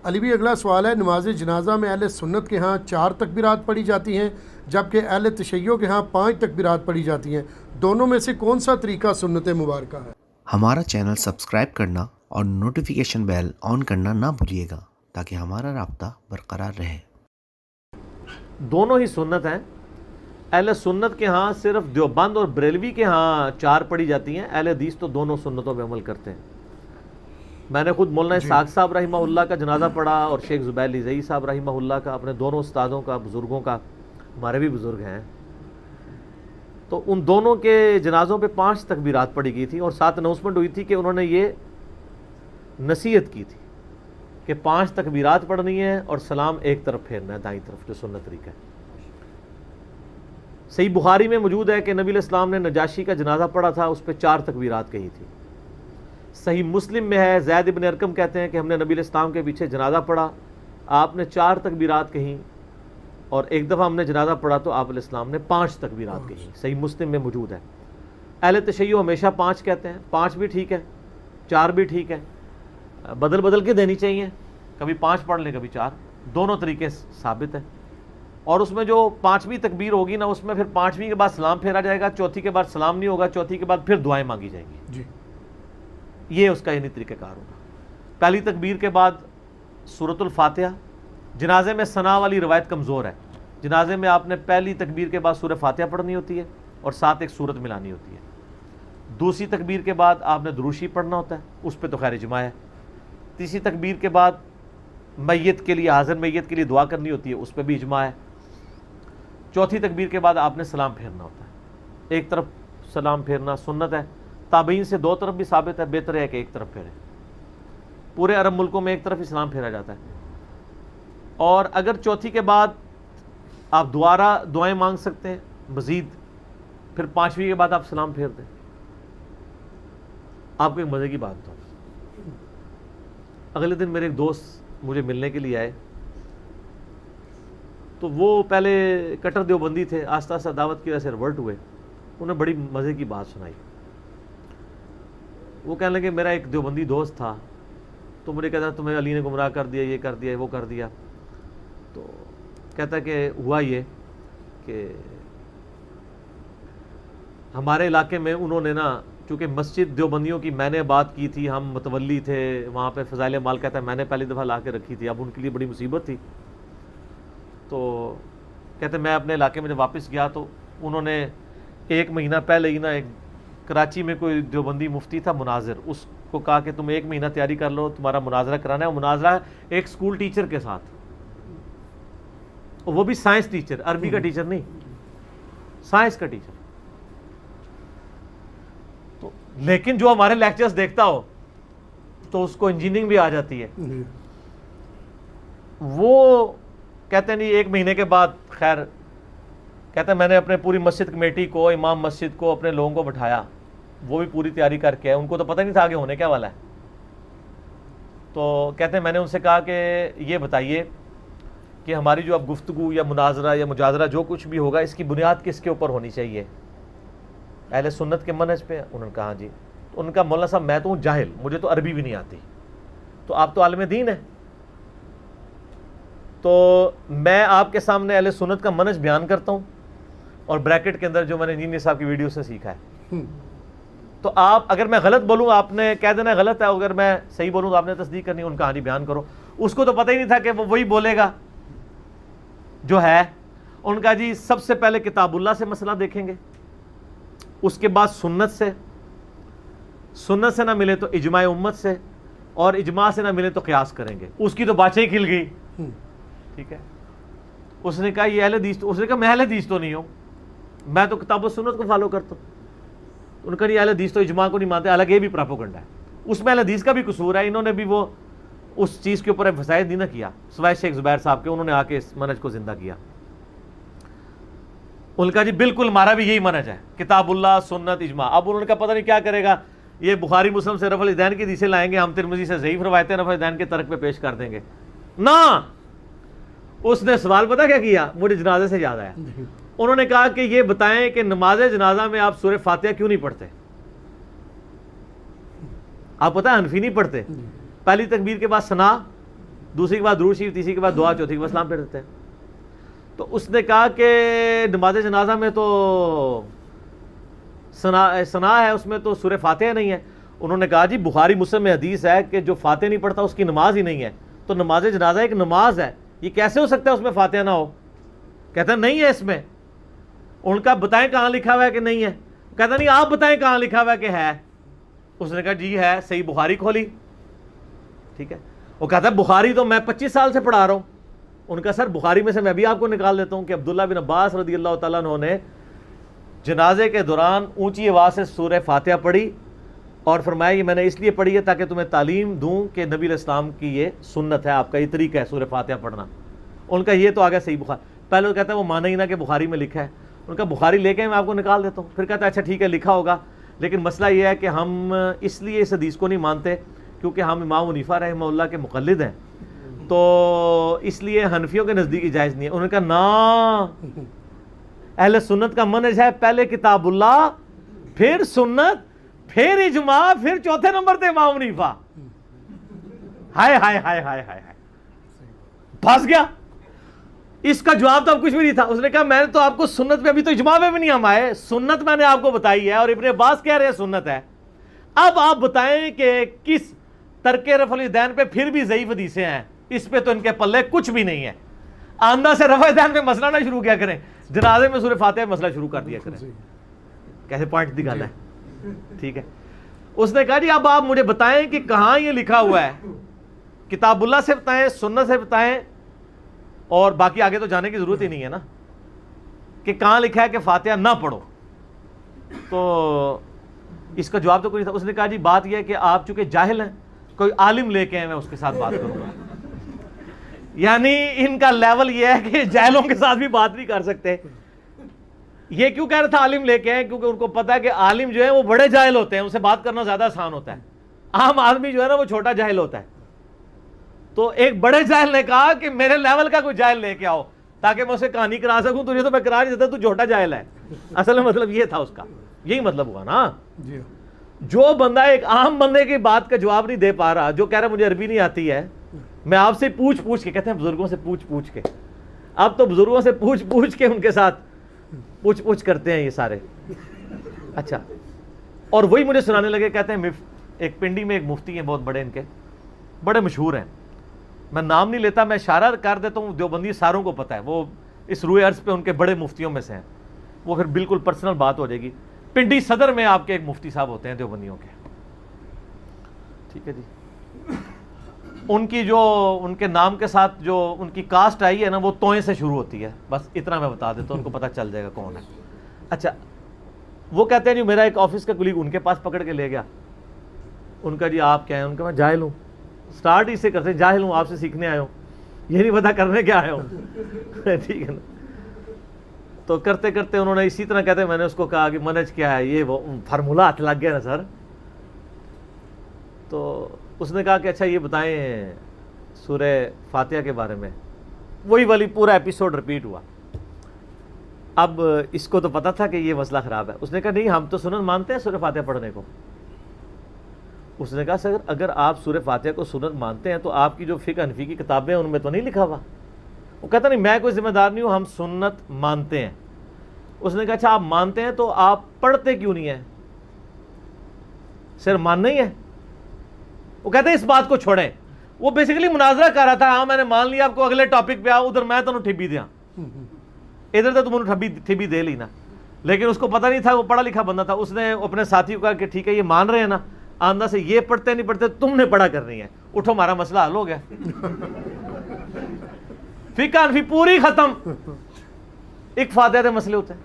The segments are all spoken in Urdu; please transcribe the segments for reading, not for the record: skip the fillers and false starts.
علی بھی اگلا سوال ہے، نماز جنازہ میں اہل سنت کے ہاں 4 تکبیرات پڑھی جاتی ہیں جبکہ اہل تشیع کے ہاں 5 تکبیرات پڑھی جاتی ہیں، دونوں میں سے کون سا طریقہ سنت مبارکہ ہے؟ ہمارا چینل سبسکرائب کرنا اور نوٹیفیکیشن بیل آن کرنا نہ بھولیے گا تاکہ ہمارا رابطہ برقرار رہے۔ دونوں ہی سنت ہیں۔ اہل سنت کے ہاں صرف دیوبند اور بریلوی کے ہاں 4 پڑھی جاتی ہیں، اہل حدیث تو دونوں سنتوں پہ عمل کرتے ہیں۔ میں نے خود مولانا اسحاق صاحب رحمہ اللہ کا جنازہ پڑھا اور شیخ زبیر لزئی صاحب رحمہ اللہ کا، اپنے دونوں استادوں کا، بزرگوں کا، ہمارے بھی بزرگ ہیں، تو ان دونوں کے جنازوں پہ 5 تکبیرات پڑھی گئی تھی اور ساتھ اناؤنسمنٹ ہوئی تھی کہ انہوں نے یہ نصیحت کی تھی کہ 5 تکبیرات پڑھنی ہے اور سلام ایک طرف پھیرنا ہے، دائیں طرف، جو سنت طریقہ ہے۔ صحیح بخاری میں موجود ہے کہ نبی علیہ السلام نے نجاشی کا جنازہ پڑھا تھا، اس پہ 4 تکبیرات کہی تھی۔ صحیح مسلم میں ہے، زید ابن ارقم کہتے ہیں کہ ہم نے نبی علیہ السلام کے پیچھے جنازہ پڑھا، آپ نے 4 تکبیرات کہیں، اور ایک دفعہ ہم نے جنازہ پڑھا تو آپ علیہ السلام نے 5 تکبیرات کہیں۔ صحیح مسلم میں موجود ہے۔ اہل تشیع ہمیشہ 5 کہتے ہیں، 5 بھی ٹھیک ہے، 4 بھی ٹھیک ہے، بدل بدل کے دینی چاہیے، کبھی 5 پڑھ لیں کبھی 4، دونوں طریقے ثابت ہیں۔ اور اس میں جو 5ویں تکبیر ہوگی نا، اس میں پھر 5ویں کے بعد سلام پھیرا جائے گا، چوتھی کے بعد سلام نہیں ہوگا، چوتھی کے بعد پھر دعائیں مانگی جائیں گی۔ جی، یہ اس کا یعنی طریقہ کار ہوگا۔ پہلی تکبیر کے بعد سورۃ الفاتحہ، جنازے میں ثنا والی روایت کمزور ہے، جنازے میں آپ نے پہلی تکبیر کے بعد سورہ فاتحہ پڑھنی ہوتی ہے اور ساتھ ایک سورت ملانی ہوتی ہے۔ دوسری تکبیر کے بعد آپ نے دروشی پڑھنا ہوتا ہے، اس پہ تو خیر اجماع ہے۔ تیسری تکبیر کے بعد میت کے لیے، حاضر میت کے لیے دعا کرنی ہوتی ہے، اس پہ بھی اجماع ہے۔ چوتھی تکبیر کے بعد آپ نے سلام پھیرنا ہوتا ہے، ایک طرف سلام پھیرنا سنت ہے، تابعین سے 2 طرف بھی ثابت ہے، بہتر ہے کہ ایک طرف پھیرے۔ پورے عرب ملکوں میں ایک طرف ہی سلام پھیرا جاتا ہے، اور اگر چوتھی کے بعد آپ دوبارہ دعائیں مانگ سکتے ہیں مزید، پھر 5ویں کے بعد آپ سلام پھیر دیں۔ آپ کو ایک مزے کی بات بتاؤں، اگلے دن میرے ایک دوست مجھے ملنے کے لیے آئے، تو وہ پہلے کٹر دیوبندی تھے، آہستہ آہستہ دعوت کی وجہ سے ریورٹ ہوئے۔ انہیں بڑی مزے کی بات سنائی۔ وہ کہنے لگے میرا ایک دیوبندی دوست تھا، تو مجھے کہتا تمہیں علی نے گمراہ کر دیا، یہ کر دیا، وہ کر دیا۔ تو کہتا کہ ہوا یہ کہ ہمارے علاقے میں انہوں نے نا، چونکہ مسجد دیوبندیوں کی میں نے بات کی تھی، ہم متولی تھے وہاں پہ، فضائل مال کہتا ہے میں نے پہلی دفعہ لا کے رکھی تھی، اب ان کے لیے بڑی مصیبت تھی۔ تو کہتے میں اپنے علاقے میں جب واپس گیا تو انہوں نے 1 مہینہ پہلے ہی نا، ایک کراچی میں کوئی دیوبندی مفتی تھا مناظر، اس کو کہا کہ تم 1 مہینہ تیاری کر لو، تمہارا مناظرہ کرانا ہے۔ وہ مناظرہ ایک اسکول ٹیچر کے ساتھ، وہ بھی سائنس ٹیچر، عربی کا ٹیچر نہیں، سائنس کا ٹیچر۔ تو لیکن جو ہمارے لیکچرز دیکھتا ہو تو اس کو انجینئرنگ بھی آ جاتی ہے۔ وہ کہتے نہیں 1 مہینے کے بعد، خیر کہتے ہیں میں نے اپنے پوری مسجد کمیٹی کو، امام مسجد کو، اپنے لوگوں کو بٹھایا، وہ بھی پوری تیاری کر کے آئے، ان کو تو پتہ نہیں تھا کہ ہونے کیا والا ہے۔ تو کہتے ہیں میں نے ان سے کہا کہ یہ بتائیے کہ ہماری جو اب گفتگو یا مناظرہ یا مجادلہ جو کچھ بھی ہوگا، اس کی بنیاد کس کے اوپر ہونی چاہیے؟ اہل سنت کے منہج پہ؟ انہوں نے کہا جی۔ تو ان کا مولانا صاحب میں تو ہوں جاہل، مجھے تو عربی بھی نہیں آتی، تو آپ تو عالم دین ہیں، تو میں آپ کے سامنے اہل سنت کا منہج بیان کرتا ہوں، اور بریکٹ کے اندر جو میں نے انجینئر صاحب کی ویڈیو سے سیکھا ہے۔ تو آپ اگر میں غلط بولوں آپ نے کہہ دینا غلط ہے، اگر میں صحیح بولوں تو آپ نے تصدیق کرنی، ان کہانی بیان کرو۔ اس کو تو پتہ ہی نہیں تھا کہ وہ وہی بولے گا جو ہے۔ ان کا جی سب سے پہلے کتاب اللہ سے مسئلہ دیکھیں گے، اس کے بعد سنت سے، سنت سے نہ ملے تو اجماع امت سے، اور اجماع سے نہ ملے تو قیاس کریں گے۔ اس کی تو باتیں ہی کھل گئی، ٹھیک ہے۔ اس نے کہا یہ اہل حدیث، اس نے کہا میں اہل حدیث تو نہیں ہوں، میں تو کتاب و سنت کو فالو کرتا ہوں۔ ان کا یہ اہل حدیث تو اجماع کو نہیں مانتے، حالانکہ یہ بھی پراپوگنڈا ہے، اس میں اہل حدیث کا بھی قصور ہے۔ انہوں نے بھی وہ اس چیز کے اوپر ایمفسائز نہیں نہ کیا، سوائے شیخ زبیر صاحب کے، انہوں نے آ کے اس منہج کو زندہ کیا۔ ان کا جی بالکل ہمارا بھی یہی منہج ہے، کتاب اللہ، سنت، اجماع۔ اب انہوں نے کہا پتہ نہیں کیا کرے گا، یہ بخاری مسلم سے رفع الیدین کی حدیثیں لائیں گے، ہم ترمذی سے ضعیف روایتیں رفع الیدین کے ترک پہ پیش کر دیں گے۔ نہ، اس نے سوال پتہ کیا کیا، مجھے جنازے سے یاد آیا۔ انہوں نے کہا کہ یہ بتائیں کہ نماز جنازہ میں آپ سورہ فاتحہ کیوں نہیں پڑھتے؟ آپ پتہ ہے حنفی نہیں پڑھتے، پہلی تکبیر کے بعد ثنا، دوسری کے بعد درود شریف, تیسری کے بعد دعا, چوتھی کے بعد سلام پھیر دیتے ہیں. تو اس نے کہا کہ نماز جنازہ میں تو ثنا ہے, اس میں تو سورہ فاتحہ نہیں ہے. انہوں نے کہا جی بخاری مسلم میں حدیث ہے کہ جو فاتحہ نہیں پڑھتا اس کی نماز ہی نہیں ہے, تو نماز جنازہ ایک نماز ہے, یہ کیسے ہو سکتا ہے اس میں فاتحہ نہ ہو؟ کہتا ہے نہیں ہے اس میں. ان کا بتائیں کہاں لکھا ہوا ہے کہ نہیں ہے؟ کہتا نہیں آپ بتائیں کہاں لکھا ہوا ہے کہ ہے. اس نے کہا جی ہے, صحیح بخاری کھولی. ٹھیک ہے, وہ کہتا ہے بخاری تو میں 25 سال سے پڑھا رہا ہوں. ان کا سر بخاری میں سے میں بھی آپ کو نکال دیتا ہوں کہ عبداللہ بن عباس رضی اللہ تعالیٰ عنہ نے جنازے کے دوران اونچی آواز سے سورہ فاتحہ پڑھی اور فرمایا یہ میں نے اس لیے پڑھی ہے تاکہ تمہیں تعلیم دوں کہ نبی علیہ السلام کی یہ سنت ہے, آپ کا یہ طریقہ ہے سورہ فاتحہ پڑھنا. ان کا یہ تو آگیا صحیح بخاری. پہلے وہ کہتا ہے وہ مانا ہی نہ کہ بخاری میں لکھا ہے. ان کا بخاری لے کے میں آپ کو نکال دیتا ہوں. پھر کہتا ہے اچھا ٹھیک ہے لکھا ہوگا, لیکن مسئلہ یہ ہے کہ ہم اس لیے اس حدیث کو نہیں مانتے کیونکہ ہم امام حنیفہ رحمہ اللہ کے مقلد ہیں, تو اس لیے حنفیوں کے نزدیک جائز نہیں ہے. انہوں نے کہا نا, اہل سنت کا منہج ہے پہلے کتاب اللہ, پھر سنت, پھر اجماع, پھر چوتھے نمبر پہ امام حنیفہ. ہائے ہائے ہائے ہائے ہائے, پھنس گیا. اس کا جواب تو اب کچھ بھی نہیں تھا. اس نے کہا میں نے تو آپ کو سنت پہ, ابھی تو اجماع پہ بھی نہیں ہم آئے, سنت میں نے آپ کو بتائی ہے اور ابن عباس کہہ رہے ہیں سنت ہے. اب آپ بتائیں کہ کس ترک رفع الیدین پہ پھر بھی ضعیف حدیثیں ہیں, اس پہ تو ان کے پلے کچھ بھی نہیں ہے. آندہ سے رفع الیدین پہ مسئلہ نہ شروع کیا کریں, جنازے میں سورہ فاتحہ مسئلہ شروع کر دیا کریں. کیسے پوائنٹ دی گل ہے. ٹھیک ہے, اس نے کہا جی اب آپ مجھے بتائیں کہ کہاں یہ لکھا ہوا ہے, کتاب اللہ سے بتائیں, سنت سے بتائیں, اور باقی آگے تو جانے کی ضرورت ہی نہیں ہے نا کہ کہاں لکھا ہے کہ فاتحہ نہ پڑھو. تو اس کا جواب تو کوئی نہیں تھا. اس نے کہا جی بات یہ ہے کہ آپ چونکہ جاہل ہیں, کوئی عالم لے کے ہیں, میں اس کے ساتھ بات کروں گا. یعنی ان کا لیول یہ ہے کہ جاہلوں کے ساتھ بھی بات نہیں کر سکتے. یہ کیوں کہہ رہا تھا عالم لے کے ہیں؟ کیونکہ ان کو پتا ہے کہ عالم جو ہے وہ بڑے جاہل ہوتے ہیں, ان سے بات کرنا زیادہ آسان ہوتا ہے. عام آدمی جو ہے نا وہ چھوٹا جاہل ہوتا ہے. تو ایک بڑے جاہل نے کہا کہ میرے لیول کا کوئی جاہل لے کے آؤ تاکہ میں اسے کہانی کرا سکوں. تجھے تو میں کرا نہیں دیتا, تو چھوٹا جاہل ہے. اصل میں مطلب یہ تھا اس کا, یہی مطلب ہوا نا. جو بندہ ایک عام بندے کی بات کا جواب نہیں دے پا رہا, جو کہہ رہا مجھے عربی نہیں آتی ہے, میں آپ سے پوچھ کے, کہتے ہیں بزرگوں سے پوچھ کے, اب تو بزرگوں سے پوچھ کے ان کے ساتھ پوچھ کرتے ہیں یہ سارے. اچھا, اور وہی مجھے سنانے لگے, کہتے ہیں ایک پنڈی میں ایک مفتی ہیں بہت بڑے, ان کے بڑے مشہور ہیں, میں نام نہیں لیتا, میں اشارہ کر دیتا ہوں, دیوبندی ساروں کو پتہ ہے, وہ اس روئے عرض پہ ان کے بڑے مفتیوں میں سے ہیں, وہ پھر بالکل پرسنل بات ہو جائے گی. پنڈی صدر میں آپ کے ایک مفتی صاحب ہوتے ہیں دیوبندیوں کے. ٹھیک ہے جی, ان کی جو ان کے نام کے ساتھ جو ان کی کاسٹ آئی ہے نا وہ توئیں سے شروع ہوتی ہے, بس اتنا میں بتا دیتا ہوں, ان کو پتہ چل جائے گا کون ہے. اچھا, وہ کہتے ہیں جی میرا ایک آفس کا کلیگ ان کے پاس پکڑ کے لے گیا. ان کا جی آپ کیا ہیں؟ ان کا میں جاہل ہوں. سٹارٹ اس سے کرتے ہیں, جاہل ہوں, آپ سے سیکھنے آئے ہوں, یہ نہیں پتا کرنے کیا آئے ہوں. ٹھیک ہے نا. تو کرتے کرتے انہوں نے اسی طرح کہتے ہیں, میں نے اس کو کہا کہ منہج کیا ہے, یہ وہ فارمولہ ہاتھ لگ گیا نا سر. تو اس نے کہا کہ اچھا یہ بتائیں سورہ فاتحہ کے بارے میں. وہی والی پورا ایپیسوڈ رپیٹ ہوا. اب اس کو تو پتا تھا کہ یہ مسئلہ خراب ہے. اس نے کہا نہیں ہم تو سنت مانتے ہیں سورہ فاتحہ پڑھنے کو. اس نے کہا سر اگر آپ سورہ فاتحہ کو سنت مانتے ہیں تو آپ کی جو فقہ حنفی کی کتابیں ہیں ان میں تو نہیں لکھا ہوا. وہ کہتا نہیں میں کوئی ذمہ دار نہیں ہوں, ہم سنت مانتے ہیں. اس نے کہا اچھا آپ مانتے ہیں تو آپ پڑھتے کیوں نہیں ہیں؟ سر ماننا ہی ہے. وہ کہتے ہیں اس بات کو چھوڑیں. وہ بیسیکلی مناظرہ کر رہا تھا, ہاں میں نے مان لیا, آپ کو اگلے ٹاپک پہ آؤ, ادھر میں تمہیں ٹھبی دیا, ادھر تو تم نے ٹھبی دے لی نا. لیکن اس کو پتہ نہیں تھا, وہ پڑھا لکھا بندہ تھا. اس نے اپنے ساتھی کو کہا کہ ٹھیک ہے یہ مان رہے ہیں نا, آندہ سے یہ پڑھتے نہیں پڑھتے تم نے پڑھا کرنی ہے, اٹھو ہمارا مسئلہ حل ہو گیا. فقہ حنفی پوری ختم. ایک فاتحہ دے مسئلے ہوتے ہیں,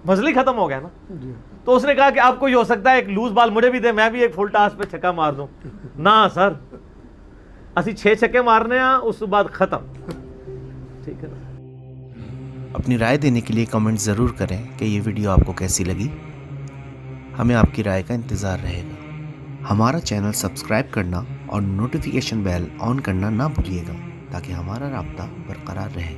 مسئلہ ہی ختم ہو گیا نا. تو اس نے کہا کہ آپ کو یہ ہو سکتا ہے ایک لوز بال مجھے بھی دے, میں بھی ایک فل ٹاس پہ چھکا مار دوں. نہ سر, اسی 6 چھکے مارنے ہیں, اس کے بعد ختم. ٹھیک ہے نا. اپنی رائے دینے کے لیے کمنٹ ضرور کریں کہ یہ ویڈیو آپ کو کیسی لگی. ہمیں آپ کی رائے کا انتظار رہے گا. ہمارا چینل سبسکرائب کرنا اور نوٹیفیکیشن بیل آن کرنا نہ بھولیے گا تاکہ ہمارا رابطہ برقرار رہے.